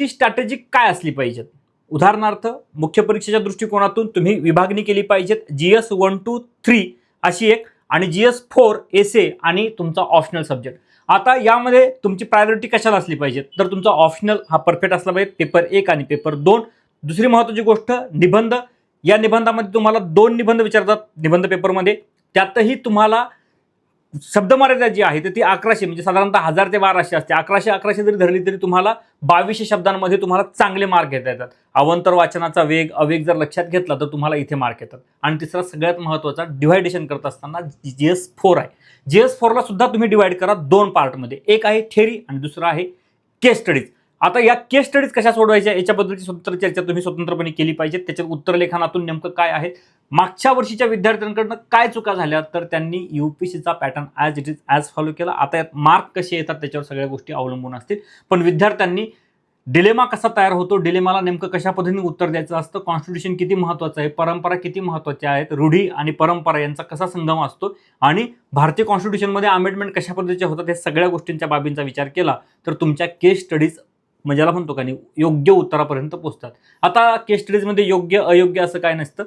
ती स्ट्रॅटेजी काय असली पाहिजे? उदाहरणार्थ मुख्य परीक्षेच्या दृष्टिकोनातून तुम्ही विभागणी केली पाहिजे GS 1 2 3 अशी एक आणि GS 4 एसे आणि तुमचा ऑप्शनल सब्जेक्ट. आता यामध्ये तुमची प्रायोरिटी कशाला असली पाहिजे? तर तुमचा ऑप्शनल हा परफेक्ट असला पाहिजे, पेपर 1 आणि पेपर 2. दुसरी महत्त्वाची गोष्ट निबंध. या निबंधामध्ये तुम्हाला 2 निबंध विचारतात निबंध पेपरमध्ये. त्यातही तुम्हाला शब्दमर्यादा जी आहे ती 1100 म्हणजे साधारणतः 1000 ते 1200 असते. 1100 जरी धरली तरी तुम्हाला 2200 शब्दांमध्ये तुम्हाला चांगले मार्क घेता येतात. अवांतर वाचनाचा वेग अवेग जर लक्षात घेतला तर तुम्हाला इथे मार्क येतात. आणि तिसरा सगळ्यात महत्त्वाचा डिव्हायडेशन करत असताना GS 4 आहे. GS 4 ला सुद्धा तुम्ही डिवाइड करा 2 पार्टमध्ये. एक आहे थेअरी आणि दुसरा आहे केस स्टडीज. आता या केस स्टडीज कशा सोडवायच्या याच्याबद्दलची स्वतंत्र चर्चा तुम्ही स्वतंत्रपणे केली पाहिजे. त्याच्यात उत्तरलेखनातून नेमकं काय आहे, मागच्या वर्षीच्या विद्यार्थ्यांकडनं काय चुका झाल्या तर त्यांनी UPSCचा pattern as it is as follow केला. आता यात मार्क कसे येतात त्याच्यावर सगळ्या गोष्टी अवलंबून असतील. पण विद्यार्थ्यांनी डिलेमा कसा तयार होतो, डिलेमाला नेमकं कशा पद्धतीने उत्तर द्यायचं असतं, कॉन्स्टिट्यूशन किती महत्त्वाचं आहे, परंपरा किती महत्त्वाच्या आहेत, रूढी आणि परंपरा यांचा कसा संगम असतो आणि भारतीय कॉन्स्टिट्यूशनमध्ये अमेंडमेंट कशा पद्धतीचे होतात, हे सगळ्या गोष्टींच्या बाबींचा विचार केला तर तुमच्या केस स्टडीज म्हणजे ज्याला म्हणतो का नाही योग्य उत्तरापर्यंत पोहोचतात. आता केस स्टडीजमध्ये योग्य अयोग्य असं काय नसतं.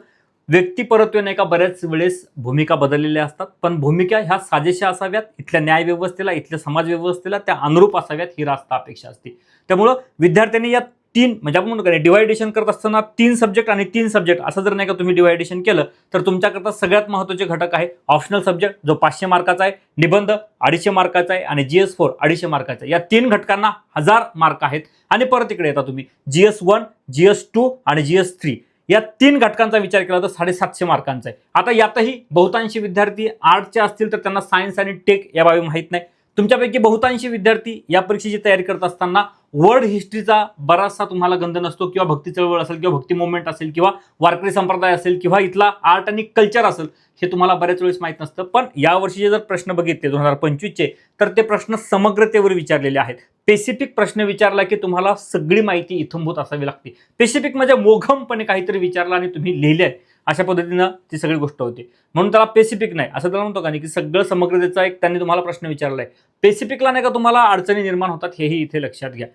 व्यक्तिपरत्वे नाही का बऱ्याच वेळेस भूमिका बदललेल्या असतात, पण भूमिका ह्या साजेशा असाव्यात, इथल्या न्याय व्यवस्थेला इथल्या समाज व्यवस्थेला त्या अनुरूप असाव्यात ही रास्त अपेक्षा असते. त्यामुळं विद्यार्थ्यांनी या 3 म्हणजे आपण म्हणतो का डिवायडेशन करत असताना 3 सब्जेक्ट आणि 3 सब्जेक्ट असं जर नाही का तुम्ही डिवायडेशन केलं तर तुमच्याकरता सगळ्यात महत्त्वाचे घटक आहे ऑप्शनल सब्जेक्ट जो 500 मार्काचा आहे, निबंध 250 मार्काचा आहे आणि GS 4 250 मार्काचा आहे. या 3 घटकांना 1000 मार्क आहेत. आणि परत इकडे येता तुम्ही GS 1 GS 2 आणि GS 3 या 3 घटकांचा विचार केला तर 750 मार्कांचा आहे. आता यातही बहुतांशी विद्यार्थी आर्टचे असतील तर त्यांना सायन्स आणि टेक या बाबी माहीत नाही. तुमच्यापैकी बहुतांशी विद्यार्थी या परीक्षेची तयारी करत असताना वर्ल्ड हिस्ट्रीचा बराचसा तुम्हाला गंध नसतो किंवा भक्ती चळवळ असेल किंवा भक्ती मुवमेंट असेल किंवा वारकरी संप्रदाय असेल किंवा इथला आर्ट आणि कल्चर असेल हे तुम्हाला बऱ्याच वेळेस माहीत नसतं. पण यावर्षीचे जर प्रश्न बघितले 2025चे तर ते प्रश्न समग्रतेवर विचारलेले आहेत. स्पेसिफिक प्रश्न विचारला की तुम्हाला सगळी माहिती इथंभूत असावी लागते. स्पेसिफिक म्हणजे मोघमपणे काहीतरी विचारला आणि तुम्ही लिहिले अशा पद्धतीनं ती सगळी गोष्ट होती. म्हणून त्याला स्पेसिफिक नाही असं त्याला म्हणतो का नाही की सगळं समग्रतेचा एक त्यांनी तुम्हाला प्रश्न विचारलाय. स्पेसिफिकला नाही का तुम्हाला अडचणी निर्माण होतात हेही इथे लक्षात घ्या.